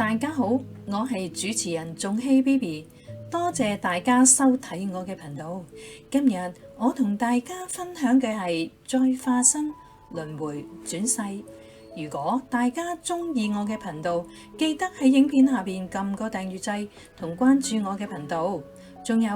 大家好，我係主持人仲希 BB， 多謝大家收睇我嘅頻道。今日我同大家分享嘅係再化身、輪迴、轉世。如果大家中意我嘅頻道，記得喺影片下邊撳個訂閱掣同關注我嘅頻道。仲有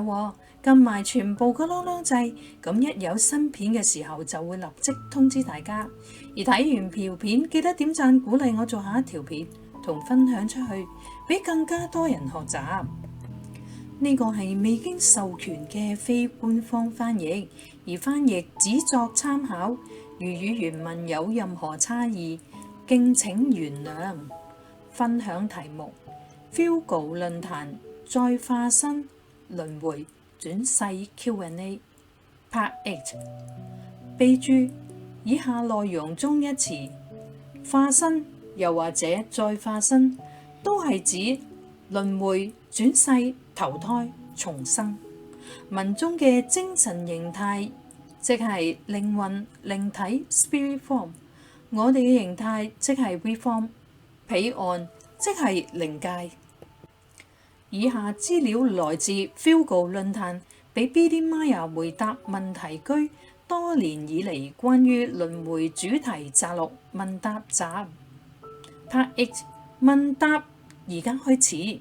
撳埋全部個啷啷掣，咁一有新片嘅時候就會立即通知大家。而睇完條片，記得點讚鼓勵我做下一條片，同分享出去，俾更加多人學習。呢個係未經授權嘅非官方翻譯，而翻譯只作參考。如與原文有任何差異，敬請原諒。分享題目：Fuego 論壇再化身、輪迴、轉世 Q&A Part 8。備註：以下內容中一詞化身又或者再化身，都係指輪迴、轉世、投胎、重生。文中嘅精神形態，即係靈魂、靈體 （spirit form）， 我哋嘅形態即係 we form， 彼岸即係靈界。以下資料來自 Fuego 論壇，俾 Billy Meier 回答問題居多年以嚟關於輪迴主題摘錄問答集。Part 8問答，而家開始。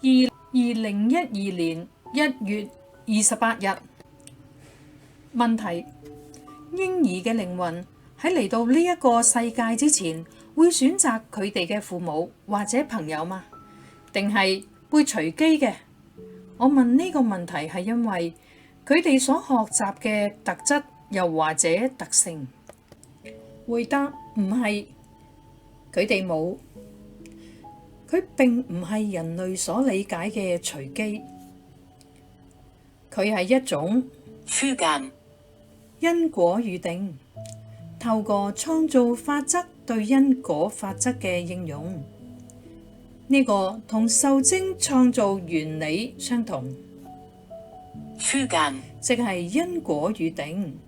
2012年1月28日。問題：嬰兒嘅靈魂喺嚟到呢一個世界之前，會選擇佢哋嘅父母或者朋友嗎？定係會隨機嘅？我問呢個問題係因為佢哋所學習嘅特質又或者特性。回答：唔係，佢哋冇。佢並唔係人類所理解嘅隨機，佢係一種因果預定，透過創造法則對因果法則嘅應用。呢個同受精創造原理相同，即係因果預定。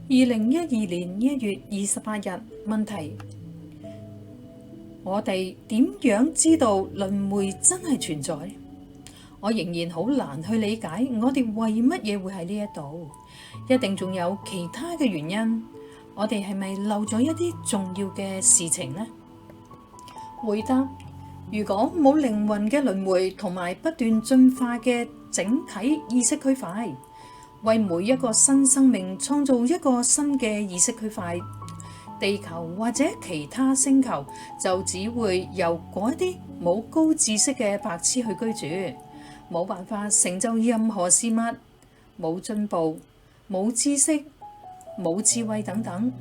2012年1月28日。問題：我哋點樣知道輪迴真係存在？我仍然好難去理解我哋為乜嘢會喺呢一度，一定仲有其他嘅原因。我哋係咪漏咗一啲重要嘅事情呢？回答：如果冇靈魂嘅輪迴同埋不斷進化嘅整體意識區塊，為每一個新生命創造一個新嘅意識區塊，地球或者其他星球就只會由嗰啲冇高知識嘅白痴去居住，冇辦法成就任何事物，冇進步，冇知識，冇智慧等等。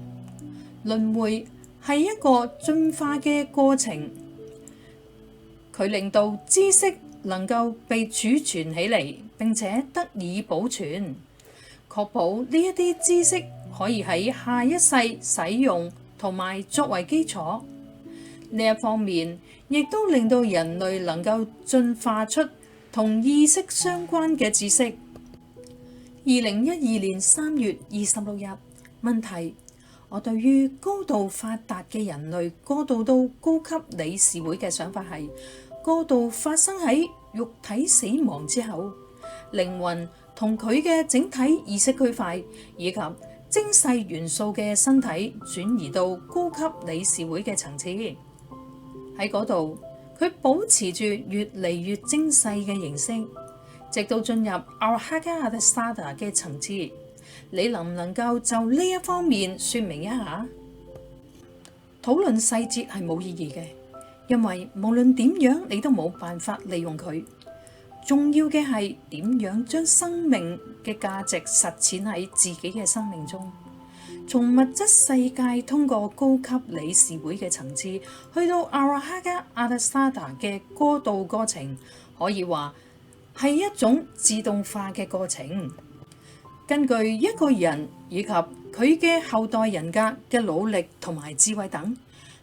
輪迴係一個進化嘅過程，佢令到知識能夠被儲存起嚟，並且得以保存，確保呢一啲知識可以喺下一世使用同埋作為基礎。呢一方面亦都令到人類能夠進化出同意識相關嘅知識。2012年3月26日。問題：我對於高度發達嘅人類過渡到高級理事會嘅想法係，過渡發生喺肉體死亡之後，靈魂同佢嘅整體意識區塊以及精細元素嘅身體轉移到高級理事會嘅層次。喺嗰度，佢保持住越嚟越精細嘅形式，直到進入 Arahant Adesada 嘅層次。你能唔能夠就呢一方面說明一下？討論細節係冇意義嘅，因為無論點樣你都冇辦法利用佢。重要嘅係點樣將生命嘅價值實踐喺自己嘅生命中。從物質世界通過高級理事會嘅層次去到 Arahant Adesada 嘅過渡過程，可以話係一種自動化嘅過程。根據一個人以及佢嘅後代人格嘅努力同埋智慧等，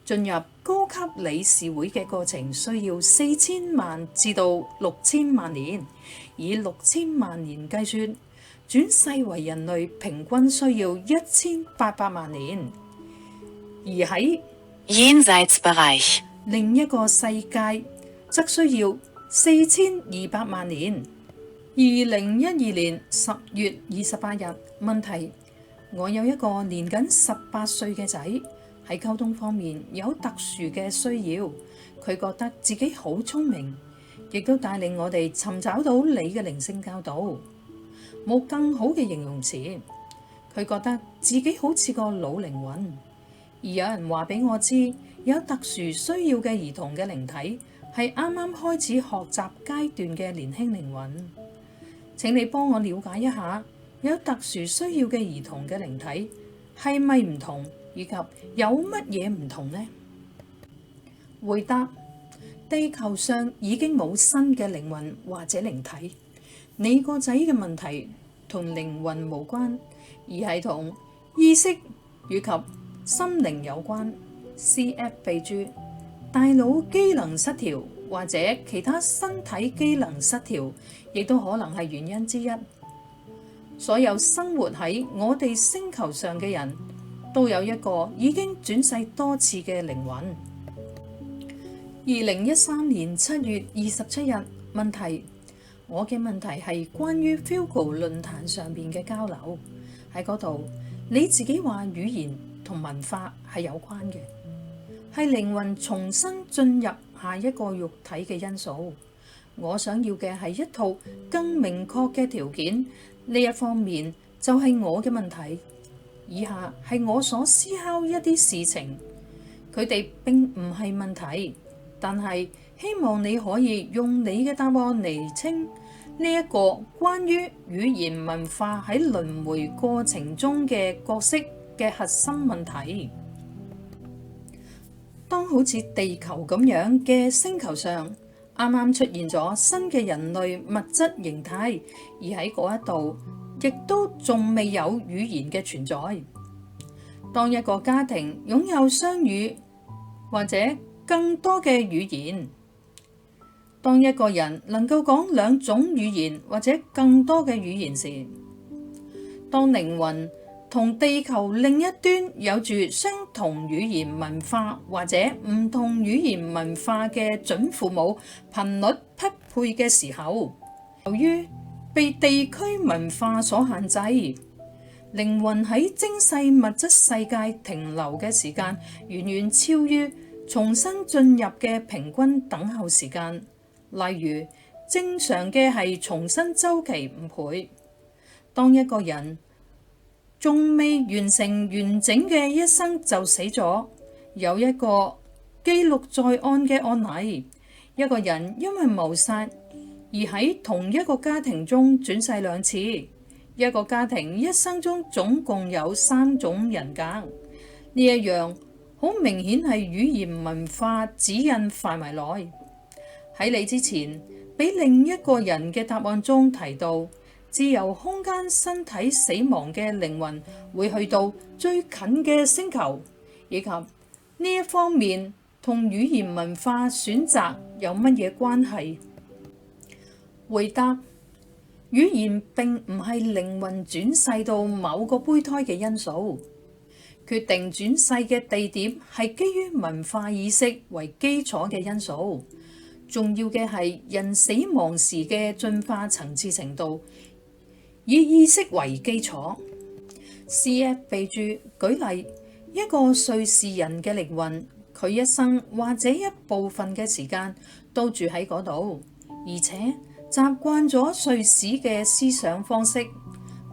進入高級理事會嘅過程需要4000萬至到6000萬年，以6000萬年計算，轉世為人類平均需要1800萬年。而喺 Jenseitsbereich 另一個世界則需要4200萬年。2012年10月28日，問題：我有一個年僅18歲嘅仔，喺溝通方面有特殊嘅需要，佢覺得自己好聰明，亦都帶領我哋尋找到你嘅靈性教導。冇更好嘅形容詞，佢覺得自己好似個老靈魂。而有人話俾我知，有特殊需要嘅兒童嘅靈體係啱啱開始學習階段嘅年輕靈魂。請你幫我了解一下，有特殊需要嘅兒童嘅靈體係咪唔同，以及有乜嘢唔同呢？回答：地球上已經冇新嘅靈魂或者靈體。你個仔嘅問題同靈魂無關，而係同意識以及心靈有關。CF 備註：大腦機能失調或者其他身體機能失調，亦都可能係原因之一。所有生活喺我哋星球上嘅人都有一個已經轉世多次嘅靈魂。2013年7月27日，問題：我嘅問題係關於 Fuego 論壇上邊嘅交流。喺嗰度，你自己話語言同文化係有關嘅，係靈魂重新進入下一個肉體嘅因素。我想要嘅係一套更明確嘅條件，呢一方面就係我嘅問題。以下係我所思考一啲事情，佢哋並唔係問題，但係希望你可以用你嘅答案釐清呢一個關於語言文化喺輪迴過程中嘅角色嘅核心問題。當好似地球咁樣嘅星球上啱啱出現咗新嘅人類物質形態，而喺嗰一度亦都仲未有語言嘅存在。當一個家庭擁有雙語或者更多嘅語言，當一個人能夠講2種語言或者更多嘅語言時，當靈魂同地球另一端有住相同語言文化或者唔同語言文化嘅準父母頻率匹配嘅時候，由於被地區文化所限制，靈魂喺精細物質世界停留嘅時間遠遠超於重新進入嘅平均等候時間。例如，正常嘅係重生週期5倍。當一個人仲未完成完整嘅一生就死咗，有一個記錄在案嘅案例，一個人因為謀殺而喺同一個家庭中轉世2次。一個家庭一生中總共有3種人格。呢一樣好明顯係語言文化指引範圍內。喺你之前，俾另一個人嘅答案中提到，自由空間身體死亡嘅靈魂會去到最近嘅星球，以及呢一方面同語言文化選擇有乜嘢關係？回答：語言並唔係靈魂轉世到某個胚胎嘅因素，決定轉世嘅地點係基於文化意識為基礎嘅因素。重要嘅係人死亡時嘅進化層次程度，以意識為基礎。CF 備註：舉例，一個瑞士人嘅靈魂，佢一生或者一部分嘅時間都住喺嗰度，而且習慣咗瑞士嘅思想方式、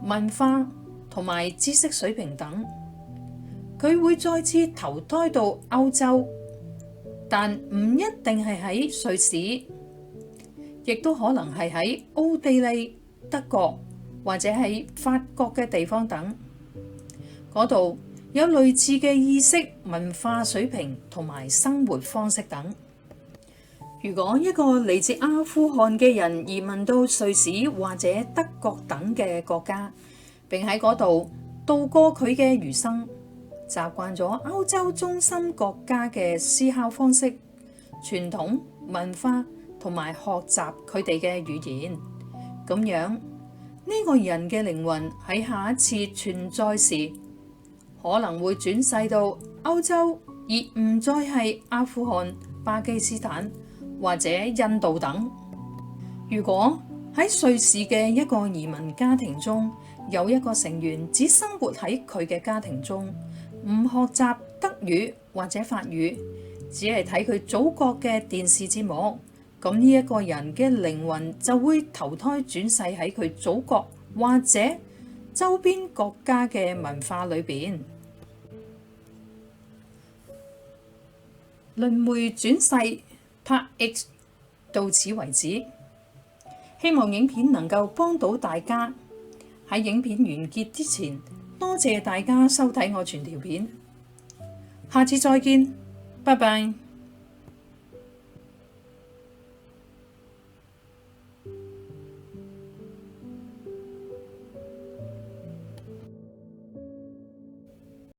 文化同埋知識水平等。佢會再次投胎到歐洲，但唔一定係喺瑞士，亦都可能係喺奧地利、德國或者喺法國嘅地方等。嗰度有類似嘅意識、文化水平同埋生活方式等。如果一個嚟自阿富汗嘅人移民到瑞士或者德國等嘅國家，並喺嗰度度過佢嘅餘生，習慣咗歐洲中心國家嘅思考方式、傳統文化同埋學習佢哋嘅語言，咁樣呢個人嘅靈魂喺下一次存在時，可能會轉世到歐洲，而唔再係阿富汗、巴基斯坦或者印度等。如果喺瑞士嘅一個移民家庭中，有一個成員只生活喺佢嘅家庭中，唔學習德語或者法語，只係睇佢祖國嘅電視節目，咁呢一個人嘅靈魂就會投胎轉世喺佢祖國或者周邊國家嘅文化裏邊。輪迴轉世 Part X 到此為止，希望影片能夠幫到大家。喺影片完結之前，多謝大家收睇我全條片，下次再見，拜拜。